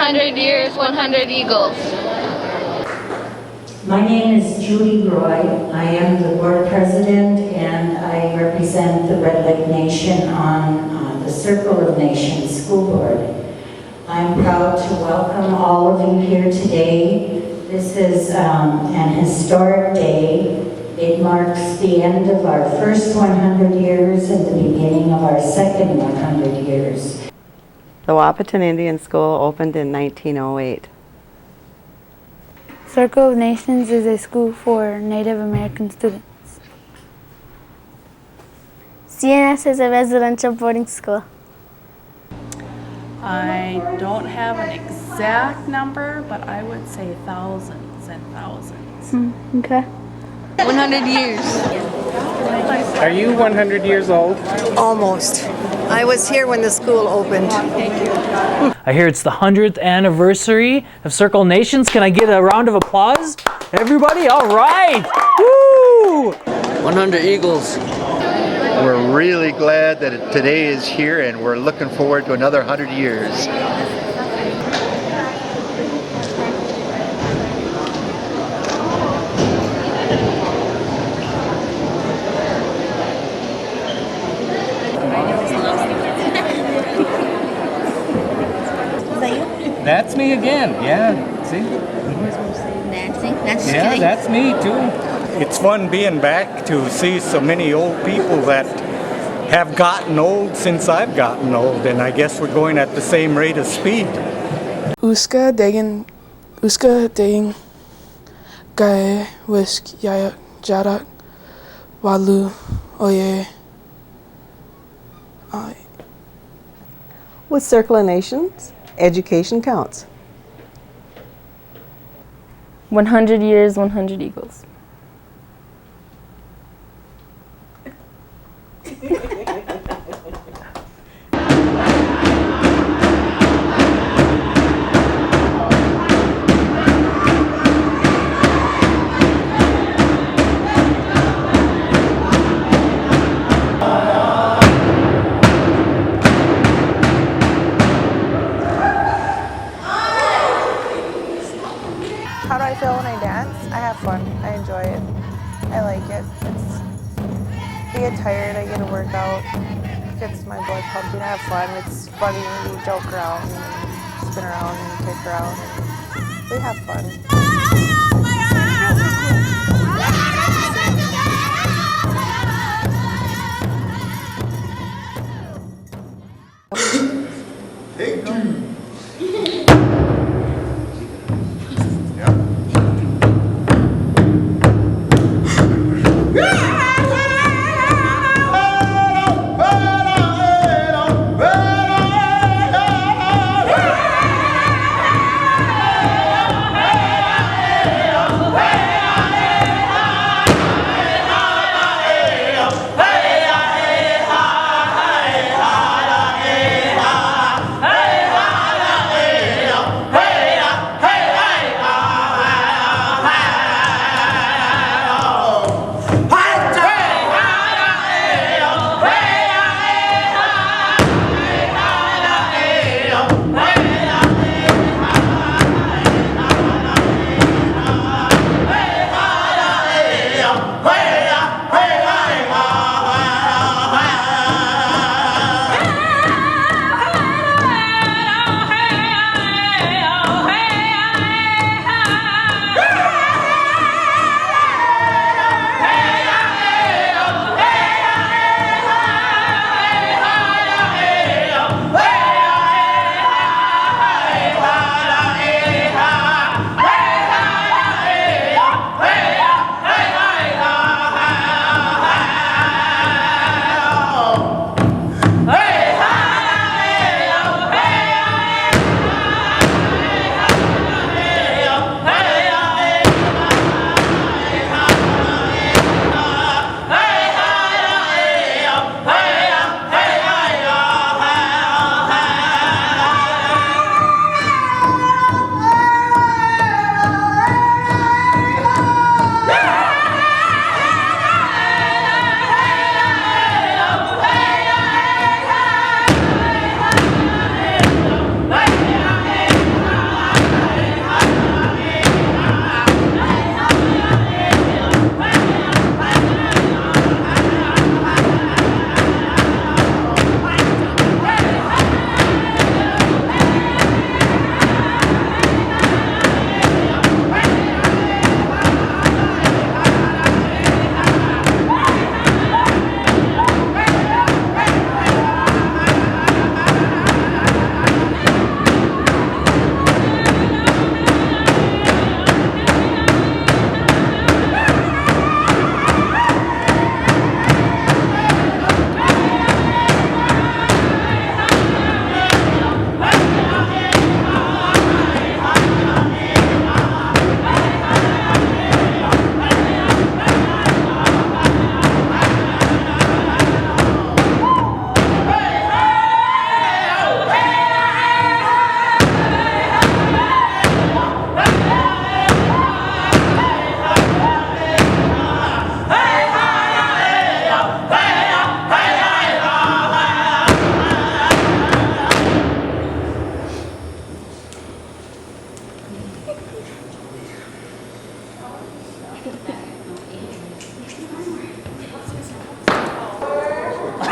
100 years, 100 eagles. My name is Judy Roy. I am the board president and I represent the Red Lake Nation on the Circle of Nations School Board. I'm proud to welcome all of you here today. This is an historic day. It marks the end of our first 100 years and the beginning of our second 100 years. The Wahpeton Indian School opened in 1908. Circle of Nations is a school for Native American students. CNS is a residential boarding school. I don't have an exact number, but I would say thousands and thousands. Okay. 100 years. Are you 100 years old? Almost. I was here when the school opened. I hear it's the 100th anniversary of Circle Nations. Can I get a round of applause? Everybody, all right. Woo! 100 Eagles. We're really glad that today is here and we're looking forward to another 100 years. That's me again. Yeah. See? Yeah, that's me too. It's fun being back to see so many old people that have gotten old since I've gotten old, and I guess we're going at the same rate of speed. Uska degen gae wisk yayak jarak walu oye. With Circle of Nations, education counts. 100 years, 100 eagles. How do I feel when I dance? I have fun. I enjoy it. I like it. I get tired. I get a workout. It gets my blood pumping. I have fun. It's funny. We joke around and spin around and kick around. And we have fun.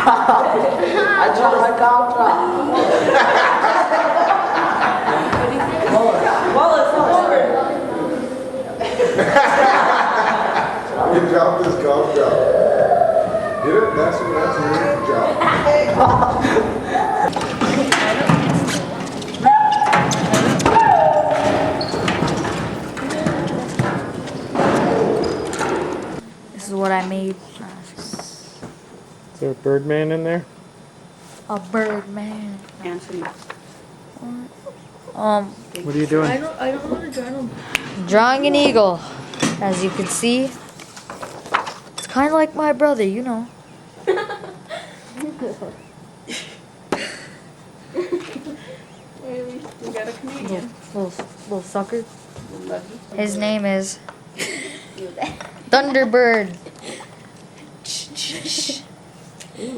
I dropped my cow He dropped his golf drop. Get it? That's a really good job. This is what I made. Is there a Birdman in there? A bird man. Anthony. What are you doing? I don't know how to draw them. Drawing an eagle. As you can see, it's kind of like my brother, you know. We got a Canadian. Little sucker. His name is Thunderbird.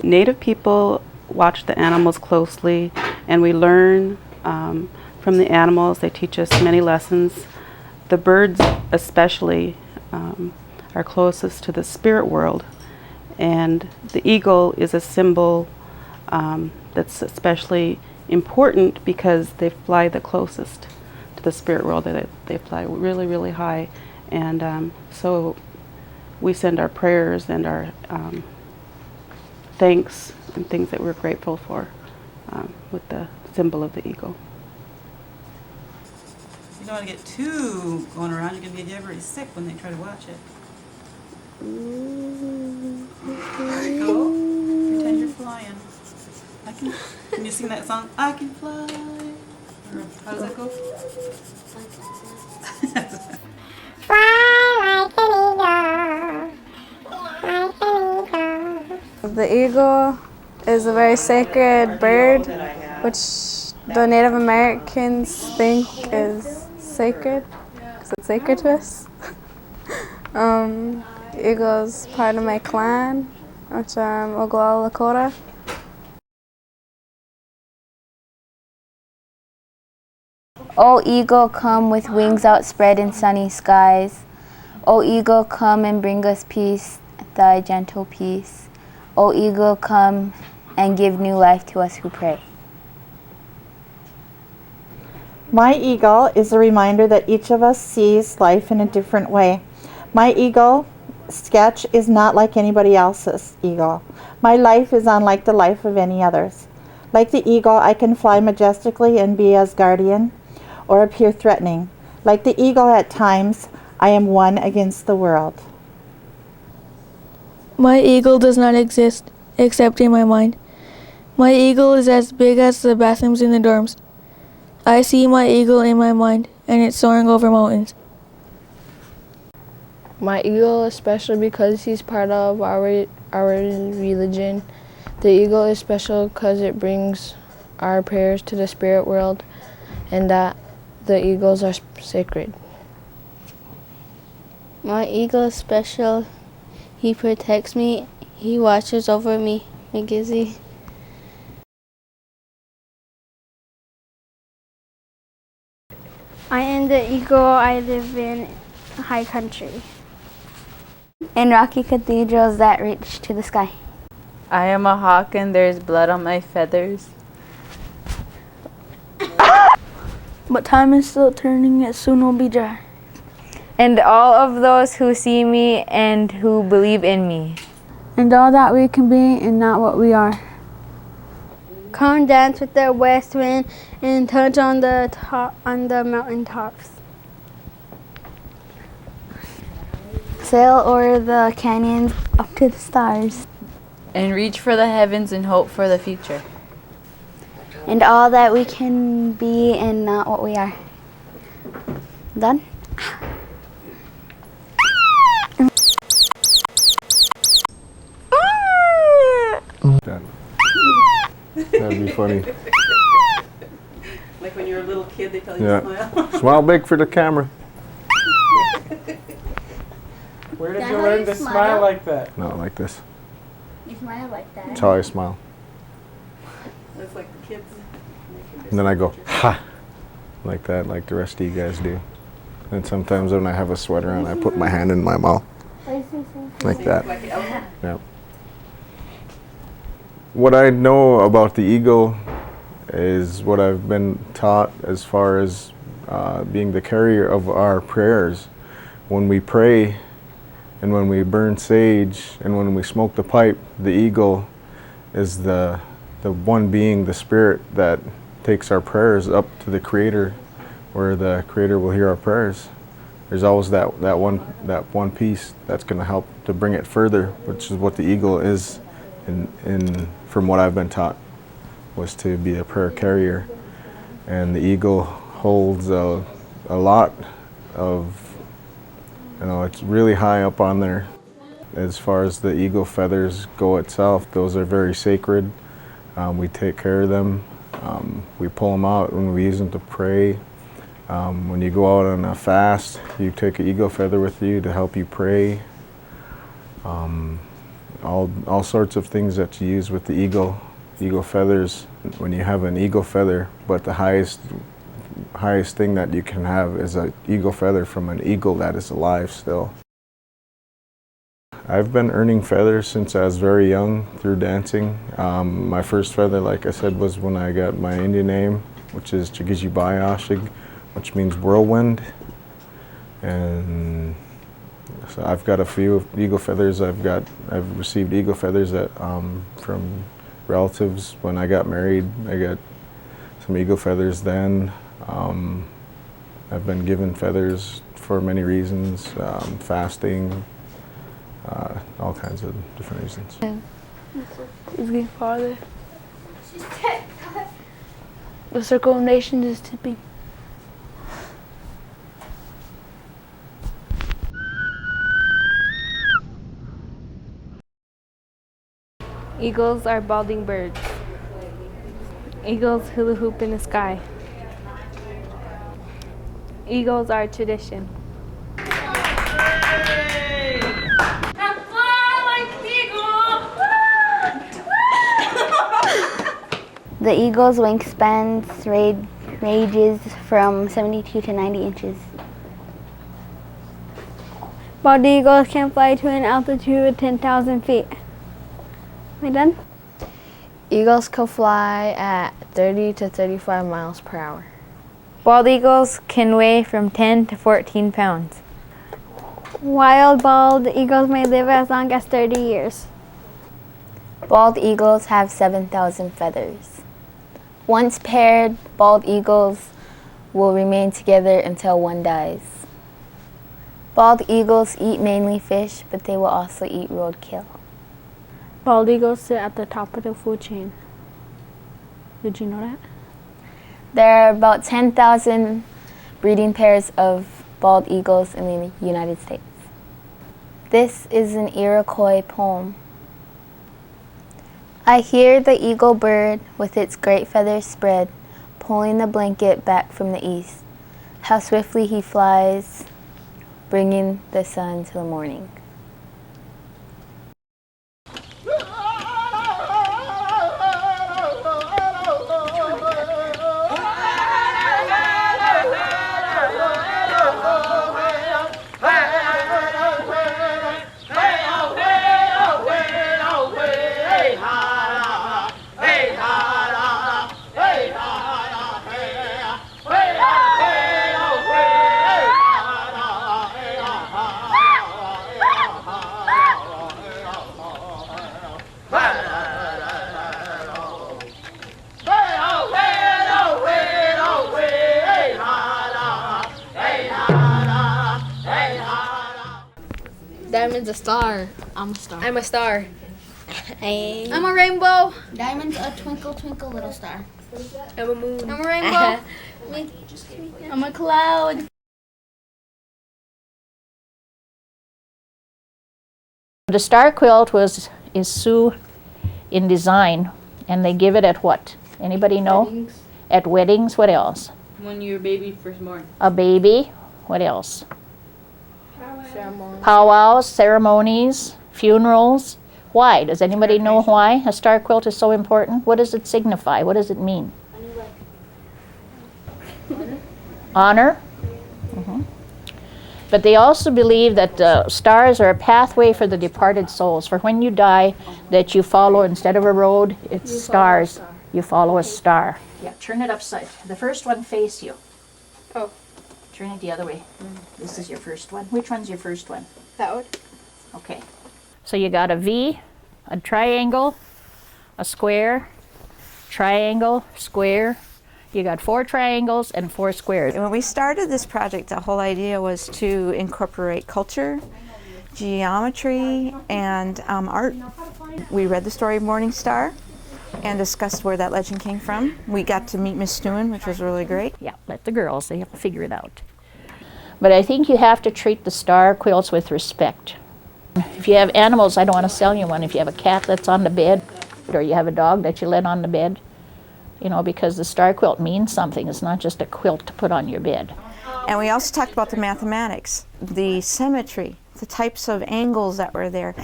Native people watch the animals closely, and we learn from the animals. They teach us many lessons. The birds especially are closest to the spirit world, and the eagle is a symbol that's especially important because they fly the closest to the spirit world. They fly really, really high, and so we send our prayers and our thanks and things that we're grateful for with the symbol of the eagle. You don't want to get too going around. You're going to get everybody sick when they try to watch it. There you go. Pretend you're flying. Can you sing that song? I can fly. Or how does that go? The eagle is a very sacred bird, which the Native Americans think is sacred, because it's sacred to us. The eagle is part of my clan, which I'm Oglala Lakota. O eagle, come with wings outspread in sunny skies. O eagle, come and bring us peace, thy gentle peace. O eagle, come and give new life to us who pray. My eagle is a reminder that each of us sees life in a different way. My eagle sketch is not like anybody else's eagle. My life is unlike the life of any others. Like the eagle, I can fly majestically and be as guardian, or appear threatening. Like the eagle at times, I am one against the world. My eagle does not exist, except in my mind. My eagle is as big as the bathrooms in the dorms. I see my eagle in my mind, and it's soaring over mountains. My eagle, especially because he's part of our religion. The eagle is special because it brings our prayers to the spirit world, and that the eagles are sacred. My eagle is special. He protects me. He watches over me. McGizzy. I am the eagle. I live in high country. In rocky cathedrals that reach to the sky. I am a hawk and there's blood on my feathers. But time is still turning, it soon will be dry. And all of those who see me and who believe in me. And all that we can be and not what we are. Come dance with the west wind and touch on the mountain tops. Sail o'er the canyons up to the stars. And reach for the heavens and hope for the future. And all that we can be and not what we are. Done? That'd be funny. Like when you're a little kid, they tell you to smile. Smile big for the camera. Where did you learn to smile like that? No, like this. You smile like that. That's how I smile. It's like the kids. And then I go, ha! Like that, like the rest of you guys do. And sometimes when I have a sweater on, I put my hand in my mouth. Like that. Like the elbow. Yeah. what I know about the eagle is what I've been taught as far as being the carrier of our prayers. When we pray and when we burn sage and when we smoke the pipe, the eagle is the one being, the spirit that takes our prayers up to the Creator, where the Creator will hear our prayers. There's always that one piece that's going to help to bring it further, which is what the eagle is, from what I've been taught, was to be a prayer carrier. And the eagle holds a lot of, it's really high up on there. As far as the eagle feathers go itself, those are very sacred. We take care of them. We pull them out when we use them to pray. When you go out on a fast, you take an eagle feather with you to help you pray. All sorts of things that you use with the eagle feathers. When you have an eagle feather, but the highest thing that you can have is an eagle feather from an eagle that is alive still. I've been earning feathers since I was very young through dancing. My first feather, like I said, was when I got my Indian name, which is Chigijibayashig, which means whirlwind. And so I've got a few eagle feathers. I've received eagle feathers from relatives. When I got married, I got some eagle feathers then. I've been given feathers for many reasons, fasting, all kinds of different reasons. It's getting farther. The circle of nations is tipping. Eagles are balding birds. Eagles hula hoop in the sky. Eagles are tradition. The eagle's wingspan ranges from 72 to 90 inches. Bald eagles can fly to an altitude of 10,000 feet. Am I done? Eagles can fly at 30 to 35 miles per hour. Bald eagles can weigh from 10 to 14 pounds. Wild bald eagles may live as long as 30 years. Bald eagles have 7,000 feathers. Once paired, bald eagles will remain together until one dies. Bald eagles eat mainly fish, but they will also eat roadkill. Bald eagles sit at the top of the food chain. Did you know that? There are about 10,000 breeding pairs of bald eagles in the United States. This is an Iroquois poem. I hear the eagle bird with its great feathers spread, pulling the blanket back from the east. How swiftly he flies, bringing the sun to the morning. Diamond's a star. I'm a star. I'm a star. I'm a rainbow. Diamond's a twinkle, twinkle, little star. I'm a moon. I'm a rainbow. I'm a cloud. The star quilt is Sioux in design, and they give it at what? Anybody know? Weddings. At weddings. What else? When your baby first born. A baby. What else? Ceremony. Powwows, ceremonies, funerals. Why? Does anybody know why a star quilt is so important? What does it signify? What does it mean? Honor. But they also believe that stars are a pathway for the departed souls. For when you die, that you follow, instead of a road, it's stars. You follow a star. Yeah, turn it upside. The first one face you. Oh. Turn it the other way. This is your first one. Which one's your first one? That one. Okay. So you got a V, a triangle, a square, triangle, square. You got 4 triangles and 4 squares. When we started this project, the whole idea was to incorporate culture, geometry, and art. We read the story of Morning Star and discussed where that legend came from. We got to meet Miss Stewin, which was really great. Yeah, let the girls, they have to figure it out. But I think you have to treat the star quilts with respect. If you have animals, I don't want to sell you one. If you have a cat that's on the bed, or you have a dog that you let on the bed, you know, because the star quilt means something. It's not just a quilt to put on your bed. And we also talked about the mathematics, the symmetry, the types of angles that were there.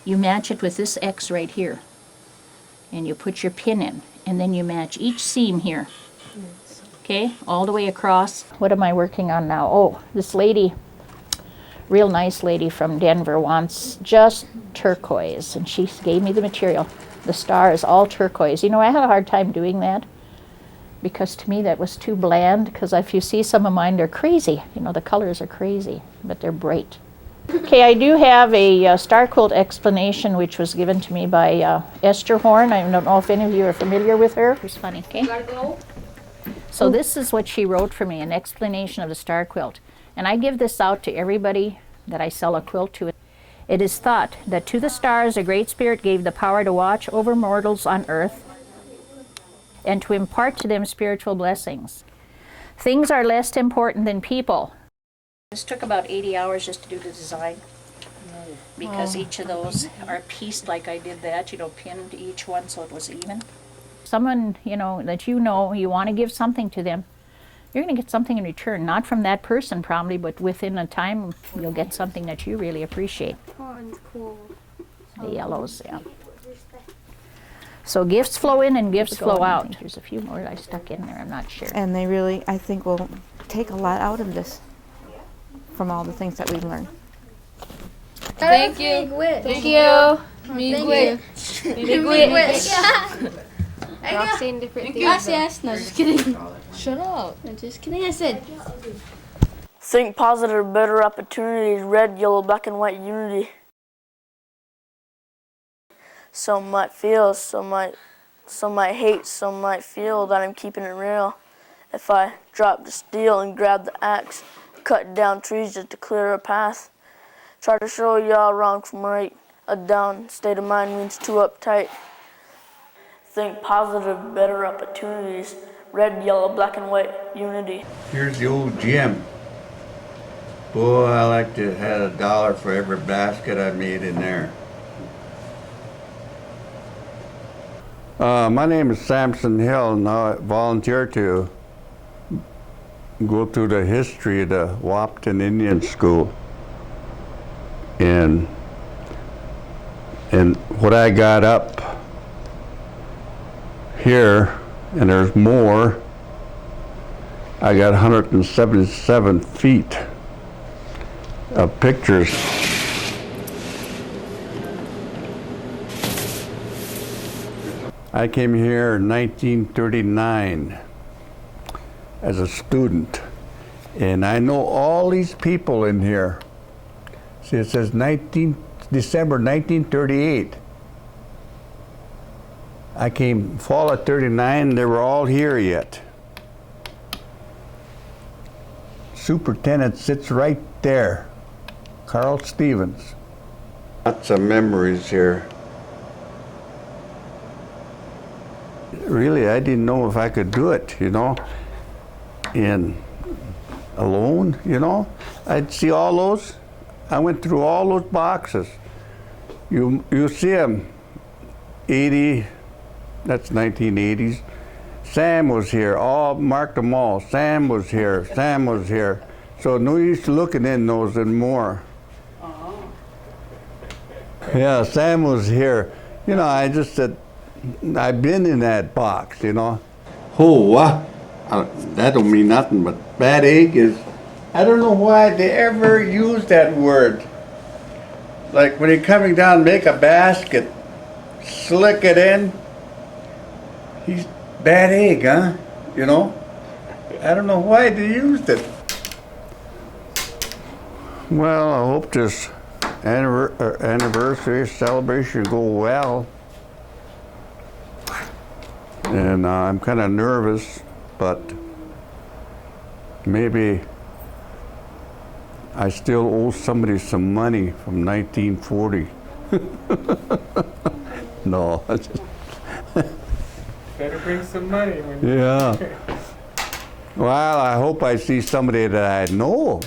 You match it with this X right here. And you put your pin in. And then you match each seam here. Okay, all the way across. What am I working on now? Oh, this lady, real nice lady from Denver, wants just turquoise. And she gave me the material. The star is all turquoise. You know, I had a hard time doing that because to me that was too bland, because if you see some of mine, they're crazy. You know, the colors are crazy, but they're bright. Okay, I do have a star quilt explanation which was given to me by Esther Horn. I don't know if any of you are familiar with her. It's funny, okay? So this is what she wrote for me, an explanation of the star quilt. And I give this out to everybody that I sell a quilt to. It is thought that to the stars a great spirit gave the power to watch over mortals on earth and to impart to them spiritual blessings. Things are less important than people. This took about 80 hours just to do the design because each of those are pieced like I did that, you know, pinned each one so it was even. Someone, you know, that you want to give something to them, you're going to get something in return, not from that person probably, but within a time you'll get something that you really appreciate. Oh, and cool. The yellows, yeah. So gifts flow in and gifts flow out. There's a few more I stuck in there, I'm not sure. And they really, I think, will take a lot out of this from all the things that we've learned. Thank you. Thank you. Big wish. I've seen different things. Yes. No, just kidding. Shut up. I'm just kidding. I said. Think positive, better opportunities, red, yellow, black, and white unity. Some might feel, some might hate, some might feel that I'm keeping it real. If I drop the steel and grab the axe, cut down trees just to clear a path. Try to show y'all wrong from right. A down state of mind means too uptight. Think positive, better opportunities, red, yellow, black, and white unity. Here's the old gym. Boy, I like to have $1 for every basket I made in there. My name is Samson Hill, and I volunteer to go through the history of the Wahpeton Indian School. And what I got up here, and there's more, I got 177 feet of pictures. I came here in 1939 as a student, and I know all these people in here. See, it says December 1938. I came fall of 39, they were all here yet. Superintendent sits right there, Carl Stevens. Lots of memories here. Really, I didn't know if I could do it, you know, and alone, you know. I'd see all those. I went through all those boxes. You see them, 80, that's 1980s. Sam was here, all marked them all. Sam was here, Sam was here. So no use looking in those anymore. Yeah, Sam was here. You know, I just said, I've been in that box, you know. Oh, what? That don't mean nothing, but bad egg is I don't know why they ever use that word. Like when you're coming down, make a basket, slick it in. He's bad egg, huh? You know? I don't know why they used it. Well, I hope this anniversary celebration go well. And I'm kind of nervous, but maybe I still owe somebody some money from 1940. No. Better bring some money when you... Yeah. Well, I hope I see somebody that I know.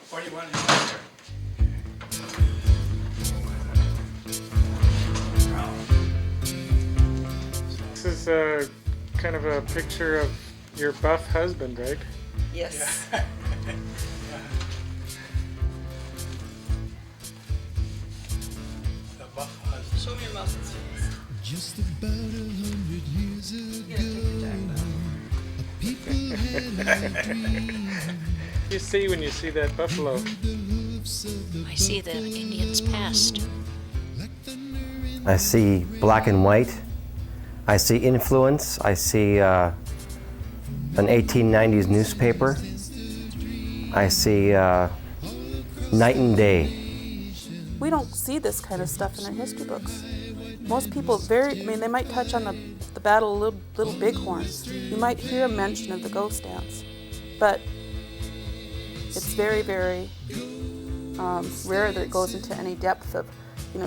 What do you want? This is kind of a picture of your buff husband, right? Yes. Yeah. The buff husband. Show me your muscles. Just about 100 years ago, people had a dream. You see when you see that buffalo. I see the Indians past. I see black and white. I see influence. I see an 1890s newspaper. I see night and day. We don't see this kind of stuff in our history books. Most people they might touch on the Battle of Little Bighorn. You might hear a mention of the ghost dance, but it's very, very rare that it goes into any depth of,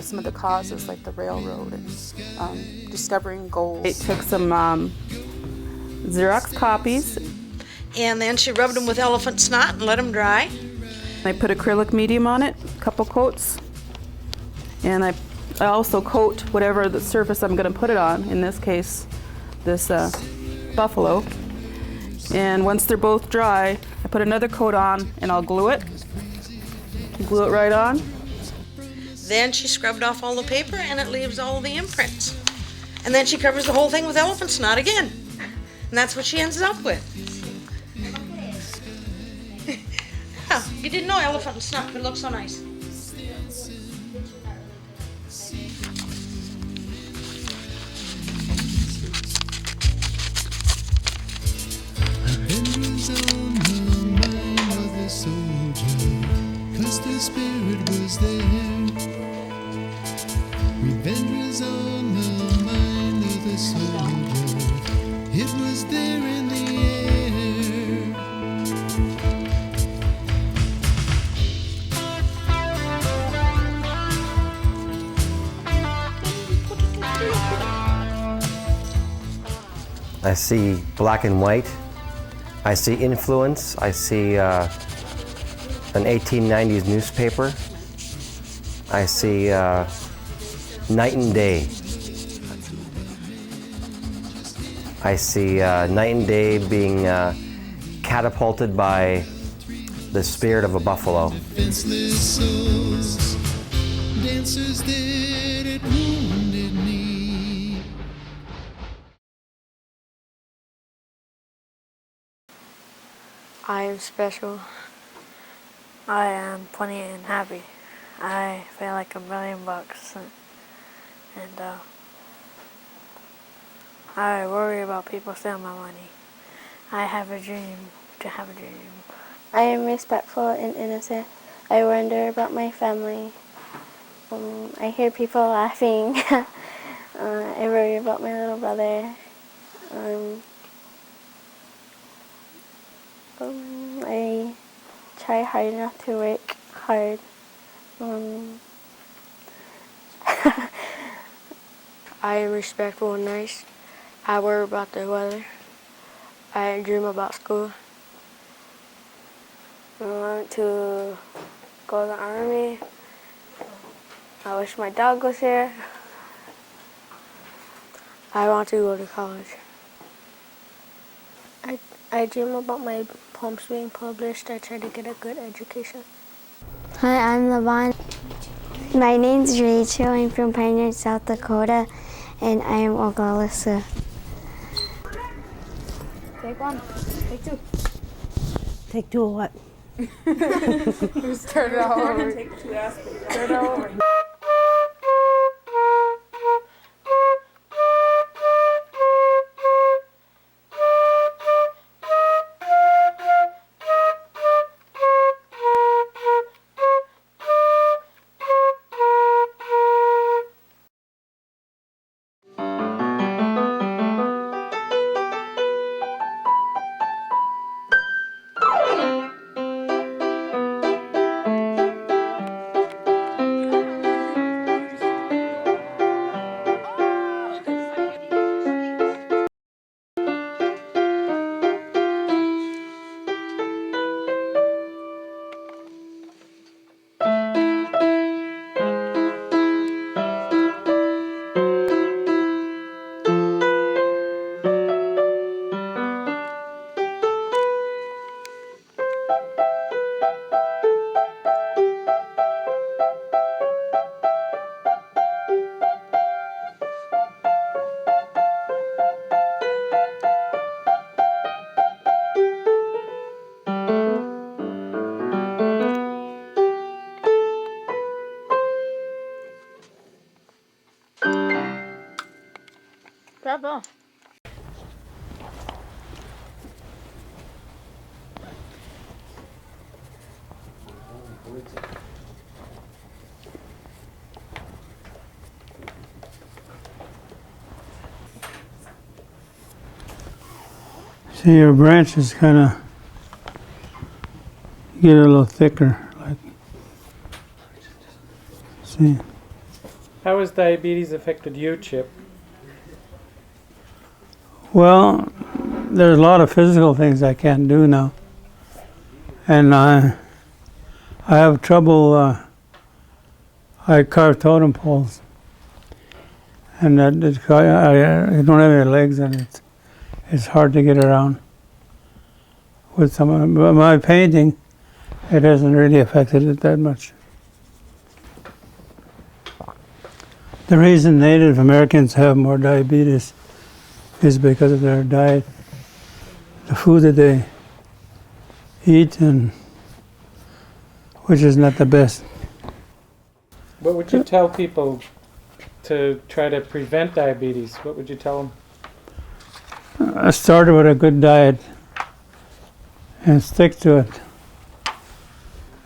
some of the causes like the railroad and discovering gold. It took some Xerox copies. And then she rubbed them with elephant snot and let them dry. I put acrylic medium on it, a couple coats, and I also coat whatever the surface I'm going to put it on, in this case, this buffalo. And once they're both dry, I put another coat on and I'll glue it. Glue it right on. Then she scrubbed off all the paper and it leaves all the imprints. And then she covers the whole thing with elephant snot again. And that's what she ends up with. Huh, you didn't know elephant snot could look so nice. The spirit was there. Revenge was on the mind of the soldier. It was there in the air. I see black and white. I see influence. I see an 1890s newspaper. I see night and day. I see night and day being catapulted by the spirit of a buffalo. Defenseless souls, dancers that it wounded me. I am special. I am funny and happy. I feel like $1 million, and I worry about people stealing my money. I have a dream to have a dream. I am respectful and innocent. I wonder about my family. I hear people laughing. I worry about my little brother. I try hard enough to work hard. I am respectful and nice. I worry about the weather. I dream about school. I want to go to the army. I wish my dog was here. I want to go to college. I dream about my poems being published. I try to get a good education. Hi, I'm Lavon. My name's Rachel. I'm from Pioneer, South Dakota, and I am Oglala Sioux. Take one. Take two. Take two of what? Start it all over. Take 2 aspirins. Start it all over. Bravo. See, your branches kind of get a little thicker. Like, see. How has diabetes affected you, Chip? Well, there's a lot of physical things I can't do now, and I have trouble. I carve totem poles, and I don't have any legs, and it's hard to get around. With some of my painting, it hasn't really affected it that much. The reason Native Americans have more diabetes is because of their diet, the food that they eat, and which is not the best. What would you tell people to try to prevent diabetes? What would you tell them? I started with a good diet and stick to it.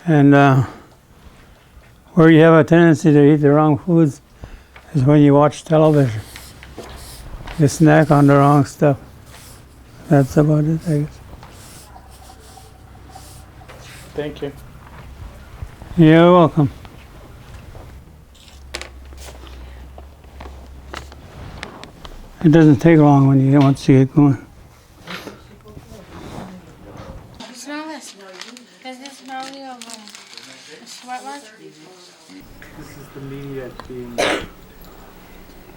And where you have a tendency to eat the wrong foods is when you watch television. You snack on the wrong stuff. That's about it, I guess. Thank you. You're welcome. It doesn't take long once you get going. Smell this. Does this smell me of a sweat This is the media being...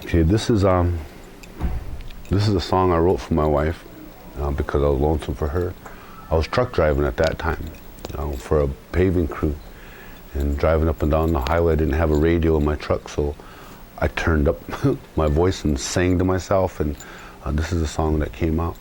Okay, this is a song I wrote for my wife because I was lonesome for her. I was truck driving at that time for a paving crew, and driving up and down the highway. I didn't have a radio in my truck, so I turned up my voice and sang to myself, and this is a song that came out.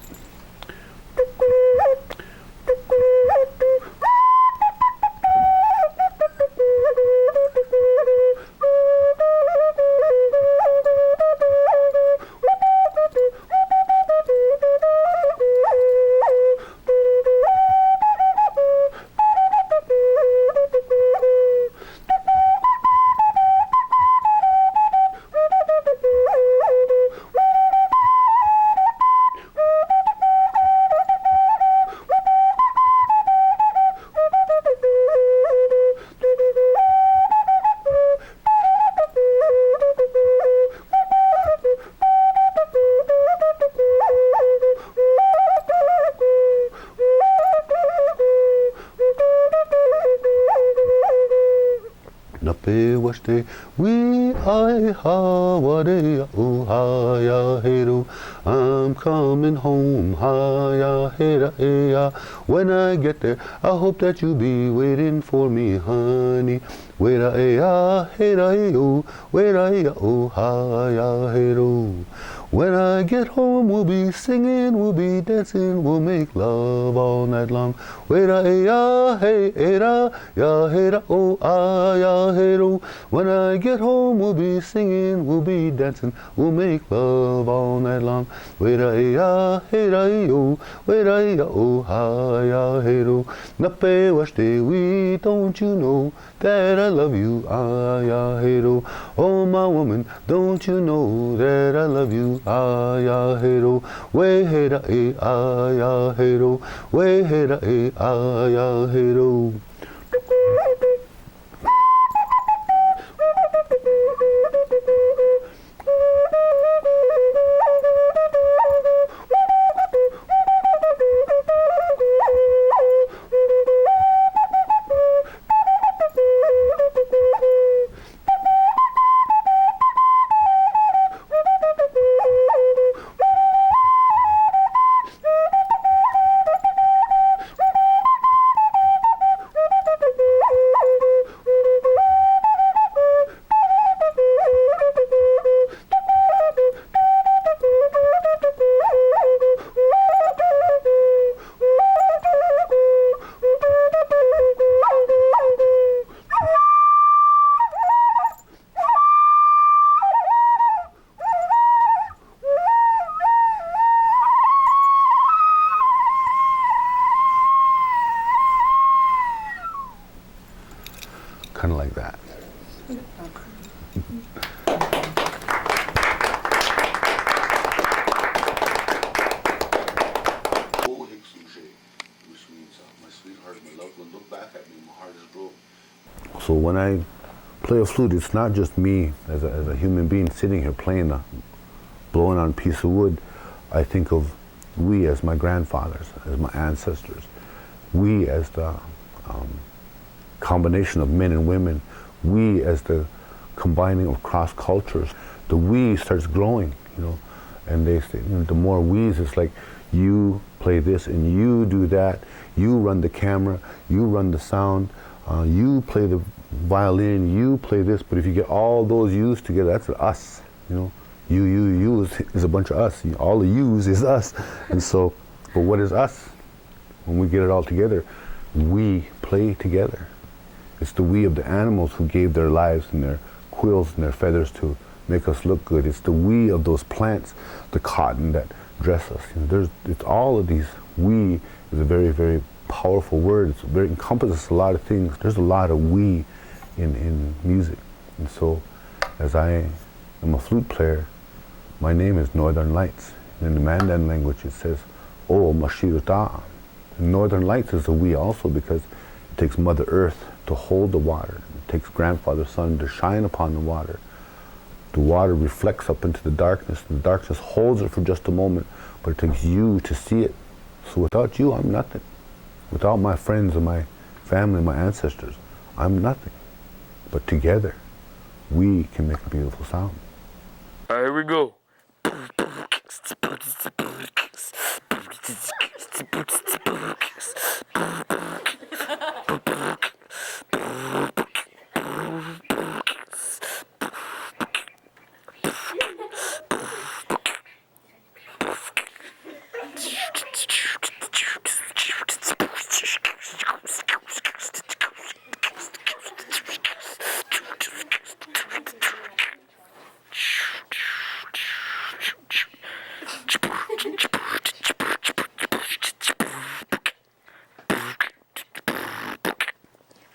Nape washte we I ha wade oh ha ya hero. I'm coming home ha ya hera ya. When I get there, I hope that you'll be waiting for me, honey. Wera ya hera yo, wera ya oh ha ya hero. When I get home, we'll be singing, we'll be dancing, we'll make love all night long. Wait-a, ya, hey, hey-da, ya, hey-da, oh, ah, ya, hey-do. When I get home, we'll be singing, we'll be dancing, we'll make love all night long. Wait-a, ya, hey-da, yo, wait-a, ya, oh, ah, ya, hey-do. Nape, washte, we, don't you know that I love you, ah, ya, hey-do. Oh, my woman, don't you know that I love you, ah, ya, hey-do. Way, hey-da, eh, ah, ya, hey-do. Way, hey-da, eh, ah, ya, hey-do. Kind of like that. So when I play a flute, it's not just me as a human being sitting here playing, blowing on a piece of wood. I think of we as my grandfathers, as my ancestors. We as the combination of men and women. We as the combining of cross cultures. The we starts growing, you know, and they say, you know, the more we's, it's like you play this and you do that. You run the camera, you run the sound, you play the violin, you play this. But if you get all those yous together, that's us, you know. You is a bunch of us. All the yous is us. And so, but what is us? When we get it all together, we play together. It's the we of the animals who gave their lives and their quills and their feathers to make us look good. It's the we of those plants, the cotton that dress us. You know, it's all of these. We is a very, very powerful word. It encompasses a lot of things. There's a lot of we in music. And so, as I am a flute player, my name is Northern Lights. And in the Mandan language it says, O Mashiruta. Northern Lights is a we also because it takes Mother Earth to hold the water. It takes Grandfather Sun to shine upon the water. The water reflects up into the darkness, and the darkness holds it for just a moment, but it takes you to see it. So without you, I'm nothing. Without my friends and my family and my ancestors, I'm nothing. But together, we can make a beautiful sound. All right, here we go.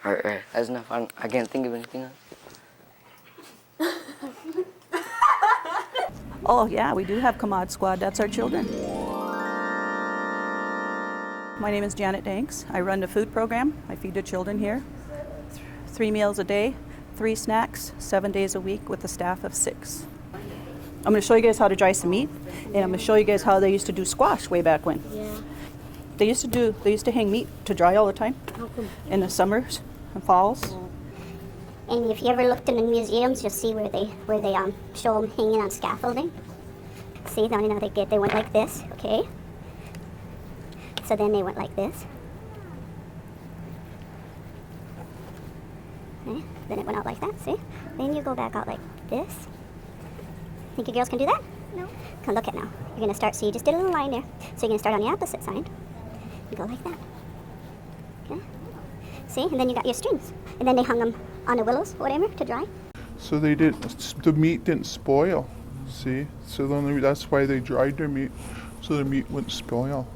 Alright, that's enough. I can't think of anything else. Oh yeah, we do have Commod Squad. That's our children. My name is Janet Danks. I run the food program. I feed the children here. 3 meals a day, 3 snacks, 7 days a week with a staff of 6. I'm going to show you guys how to dry some meat, and I'm going to show you guys how they used to do squash way back when. Yeah. They used to hang meat to dry all the time in the summers and falls. And if you ever looked in the museums, you'll see where they show them hanging on scaffolding. See, now you know they went like this, okay? So then they went like this. Okay? Then it went out like that, see? Then you go back out like this. Think you girls can do that? No. Come look at now. You're going to start, so you just did a little line there. So you're going to start on the opposite side and go like that. Okay? See? And then you got your strings. And then they hung them on the willows or whatever to dry. So they the meat didn't spoil, see? So that's why they dried their meat, so the meat wouldn't spoil.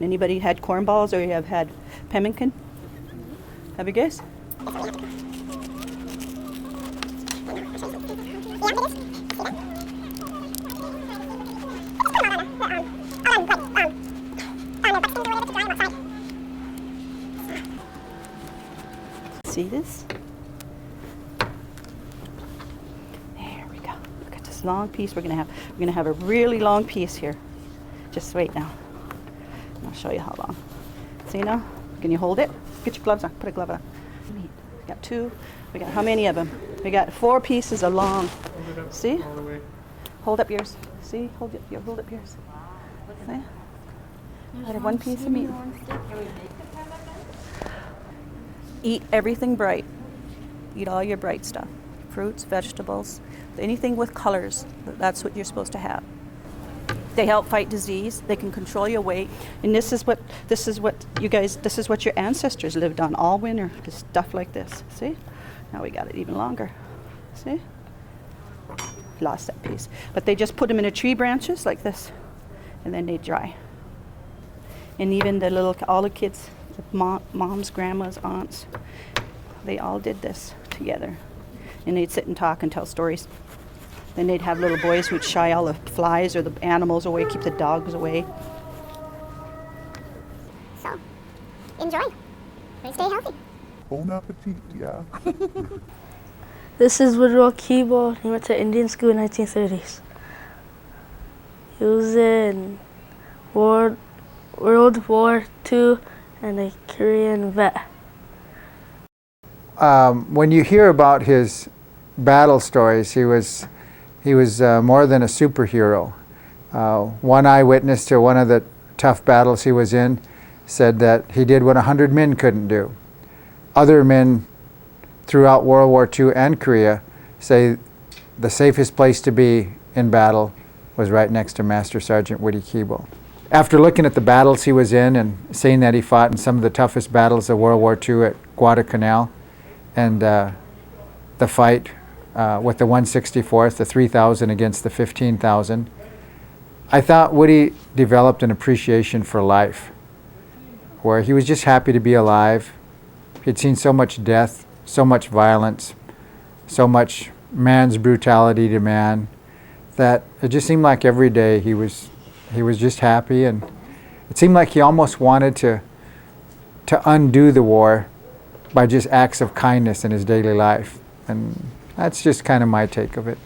Anybody had corn balls or you have had pemmican? Have you guys? See this? There we go. Look at this long piece we're gonna have. We're gonna have a really long piece here. Just wait now. I'll show you how long. See now? Can you hold it? Get your gloves on. Put a glove on. We got two. We got how many of them? We got 4 pieces of long. See? Hold up yours. See? Hold up yours. See? Got 1 piece of meat. Eat everything bright. Eat all your bright stuff. Fruits, vegetables, anything with colors. That's what you're supposed to have. They help fight disease. They can control your weight. And this is what your ancestors lived on all winter. Just stuff like this. See? Now we got it even longer. See? Lost that piece. But they just put them in a tree branches like this, and then they dry. And even all the kids, moms, grandmas, aunts, they all did this together. And they'd sit and talk and tell stories. Then they'd have little boys who'd shy all the flies or the animals away, keep the dogs away. So, enjoy. And stay healthy. Bon appetit, yeah. This is Woodrow Keeble. He went to Indian school in the 1930s. He was in World War II and a Korean vet. When you hear about his battle stories, he was more than a superhero. One eyewitness to one of the tough battles he was in said that he did what 100 men couldn't do. Other men throughout World War II and Korea say the safest place to be in battle was right next to Master Sergeant Woody Keeble. After looking at the battles he was in and seeing that he fought in some of the toughest battles of World War II at Guadalcanal and the fight with the 164th, the 3,000 against the 15,000, I thought Woody developed an appreciation for life, where he was just happy to be alive. He'd seen so much death, so much violence, so much man's brutality to man, that it just seemed like every day he was just happy, and it seemed like he almost wanted to undo the war by just acts of kindness in his daily life. And that's just kind of my take of it.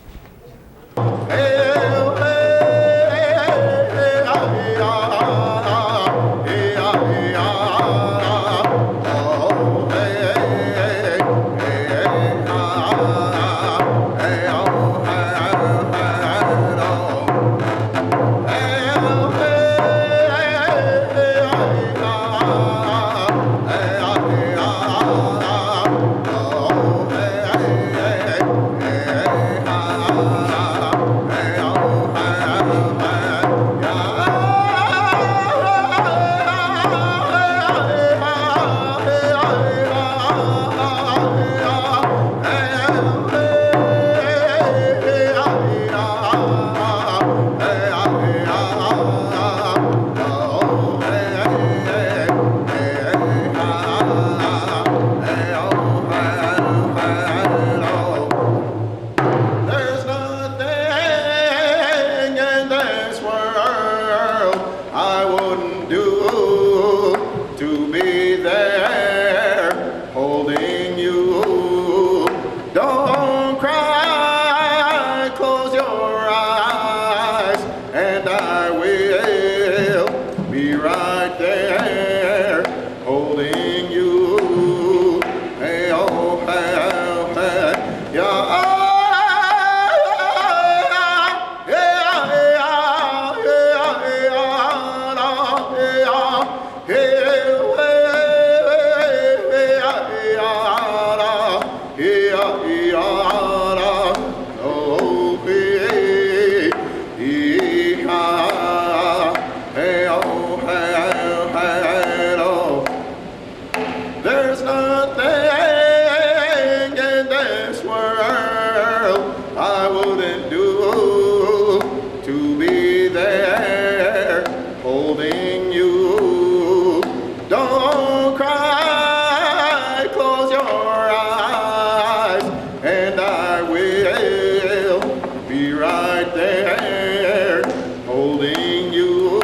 right there, holding you.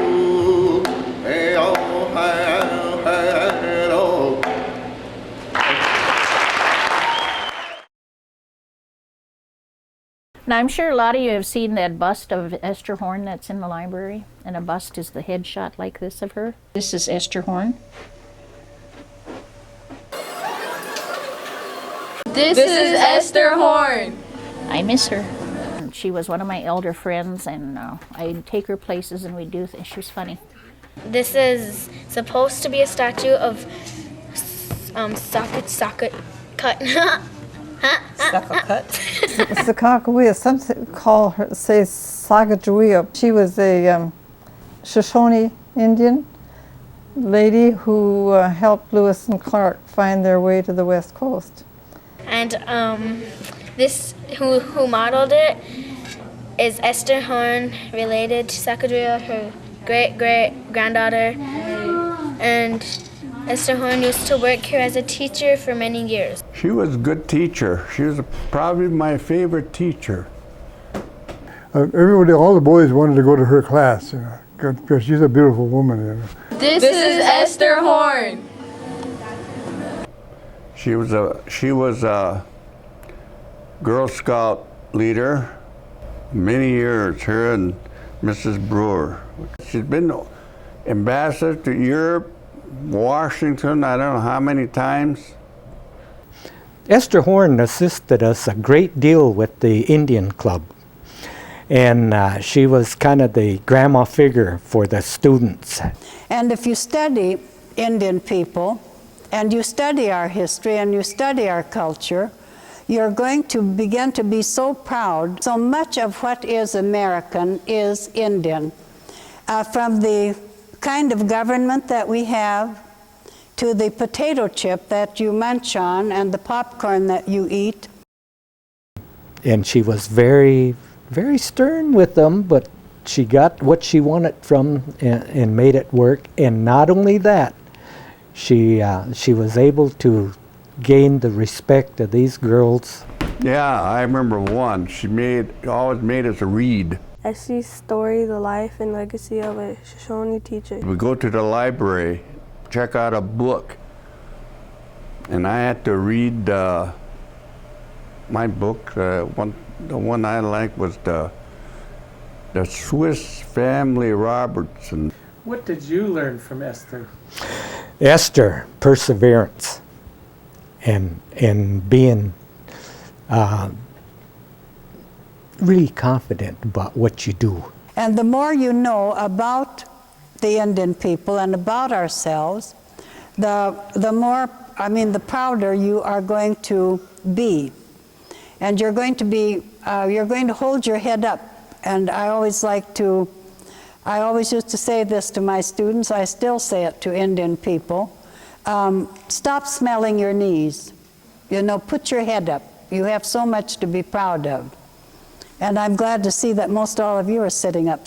Hey, oh, hey, oh. Now, I'm sure a lot of you have seen that bust of Esther Horn that's in the library, and a bust is the headshot like this of her. This is Esther Horn. This is Esther Horn. I miss her. She was one of my elder friends, and I'd take her places and we'd do things. She was funny. This is supposed to be a statue of Socket Cut. Sakakawea, some call her, say Sacagawea. She was a Shoshone Indian lady who helped Lewis and Clark find their way to the West Coast. And this, who modeled it, is Esther Horn, related to Sacagawea, her great-great-granddaughter. And Esther Horn used to work here as a teacher for many years. She was a good teacher. She was probably my favorite teacher. Everybody, all the boys wanted to go to her class, you know, because she's a beautiful woman. You know. This is Esther Horn. She was a Girl Scout leader many years, her and Mrs. Brewer. She's been ambassador to Europe, Washington, I don't know how many times. Esther Horn assisted us a great deal with the Indian Club. And she was kind of the grandma figure for the students. And if you study Indian people, and you study our history, and you study our culture, you're going to begin to be so proud. So much of what is American is Indian. From the kind of government that we have, to the potato chip that you munch on, and the popcorn that you eat. And she was very, very stern with them, but she got what she wanted from and made it work. And not only that, she was able to gain the respect of these girls. Yeah, I remember one. She always made us read. I see story, the life and legacy of a Shoshone teacher. We go to the library, check out a book, and I had to read my book. The one I liked was the Swiss Family Robertson. What did you learn from Esther? Esther, perseverance, and being really confident about what you do. And the more you know about the Indian people and about ourselves, the more, the prouder you are going to be. And you're going to hold your head up. And I always used to say this to my students, I still say it to Indian people, stop smelling your knees. You know, put your head up. You have so much to be proud of. And I'm glad to see that most all of you are sitting up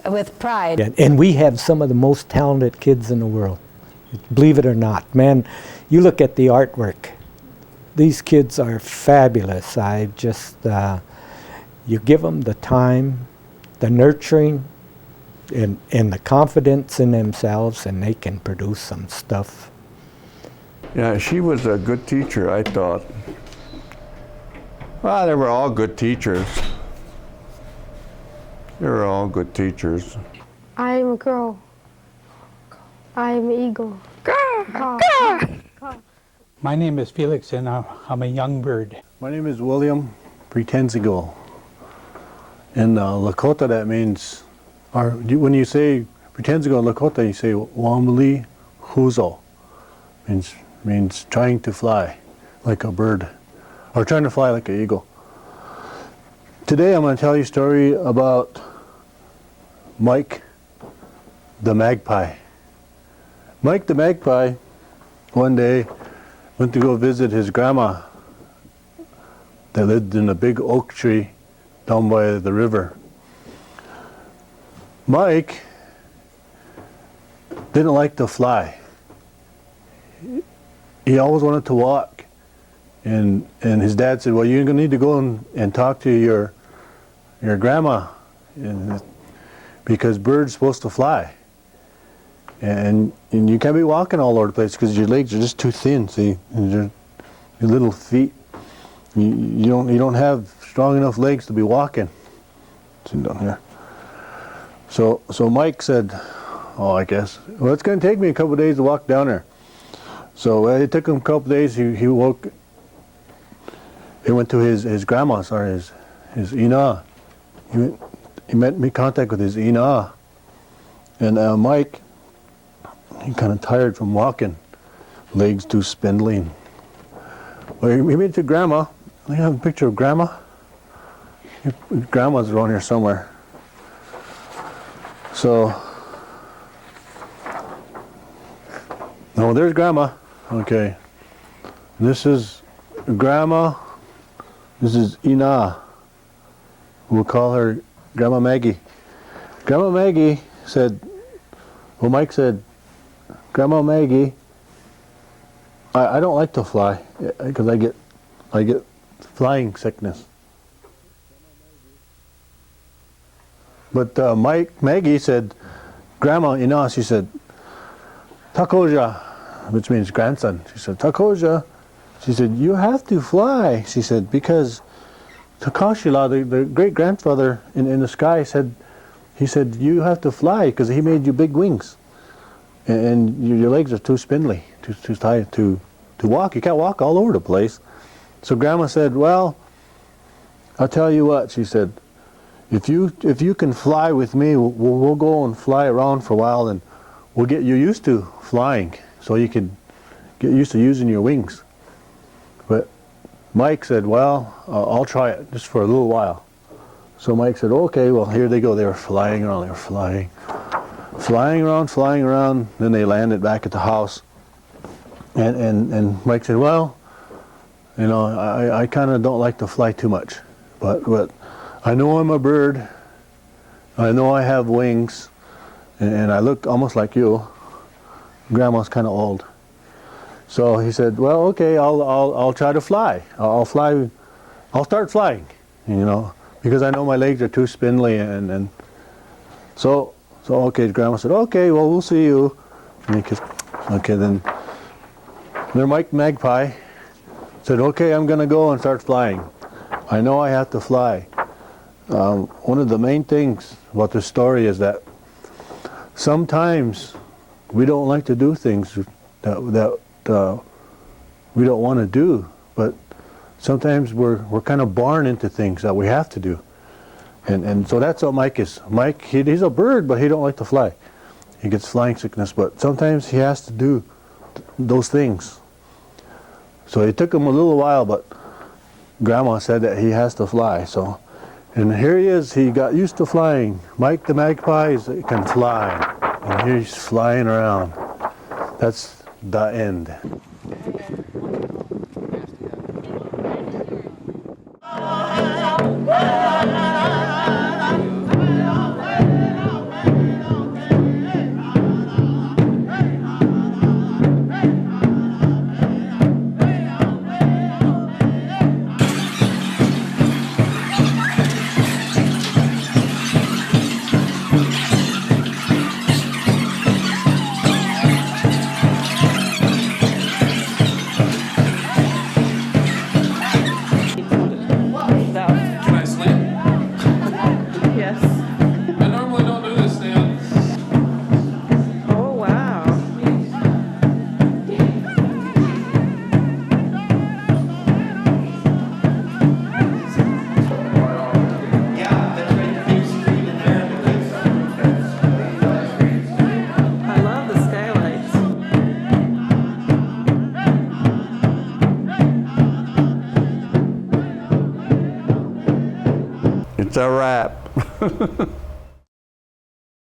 with pride. And we have some of the most talented kids in the world, believe it or not. Man, you look at the artwork. These kids are fabulous. You give them the time, the nurturing, and the confidence in themselves, and they can produce some stuff. Yeah, she was a good teacher, I thought. Well, they were all good teachers. They were all good teachers. I'm a girl. I'm an eagle. My name is Felix, and I'm a young bird. My name is William Pretensigal. In Lakota, that means, when you say Pretensigal in Lakota, you say Wamli Huzo. Means trying to fly like a bird, or trying to fly like an eagle. Today I'm going to tell you a story about Mike the Magpie. Mike the Magpie one day went to go visit his grandma that lived in a big oak tree down by the river. Mike didn't like to fly. He always wanted to walk. And his dad said, well, you're going to need to go and talk to your grandma, because birds supposed to fly. And you can't be walking all over the place because your legs are just too thin, see? And your little feet, you don't have strong enough legs to be walking. See down here. So Mike said, oh, I guess, well, it's going to take me a couple of days to walk down there. So it took him a couple of days. He went to his grandma's, or his ina. He made contact with his ina. And Mike, he kind of tired from walking, legs too spindly. Well, he made it to Grandma. I have a picture of Grandma. Grandma's around here somewhere. So, no, there's Grandma. Okay. This is Grandma. This is Ina. We'll call her Grandma Maggie. Grandma Maggie said, well, Mike said, Grandma Maggie, I don't like to fly because I get flying sickness. But Maggie said, Grandma, you know, she said, Takoja, which means grandson. She said, Takoja, she said, you have to fly. She said, because Takashila, the great-grandfather in the sky, said, he said, you have to fly because he made you big wings. And your legs are too spindly, too tight to walk. You can't walk all over the place. So Grandma said, well, I'll tell you what, she said, if you can fly with me, we'll go and fly around for a while, and we'll get you used to flying so you can get used to using your wings. But Mike said, well, I'll try it just for a little while. So Mike said, okay, well, here they go. They were flying around, they were flying around, then they landed back at the house. And Mike said, well, you know, I kind of don't like to fly too much, but I know I'm a bird, I know I have wings, and I look almost like you. Grandma's kind of old. So he said, well, okay, I'll try to fly. I'll start flying, you know, because I know my legs are too spindly, and so okay, Grandma said, okay, well, we'll see you. And he kissed, okay, then Mike Magpie said, okay, I'm going to go and start flying. I know I have to fly. One of the main things about this story is that sometimes we don't like to do things that we don't want to do, but sometimes we're kind of born into things that we have to do. And so that's what Mike is. Mike, he's a bird, but he don't like to fly. He gets flying sickness, but sometimes he has to do those things. So it took him a little while, but Grandma said that he has to fly. So, and here he is. He got used to flying. Mike the Magpie can fly, and here he's flying around. That's the end. It's a wrap.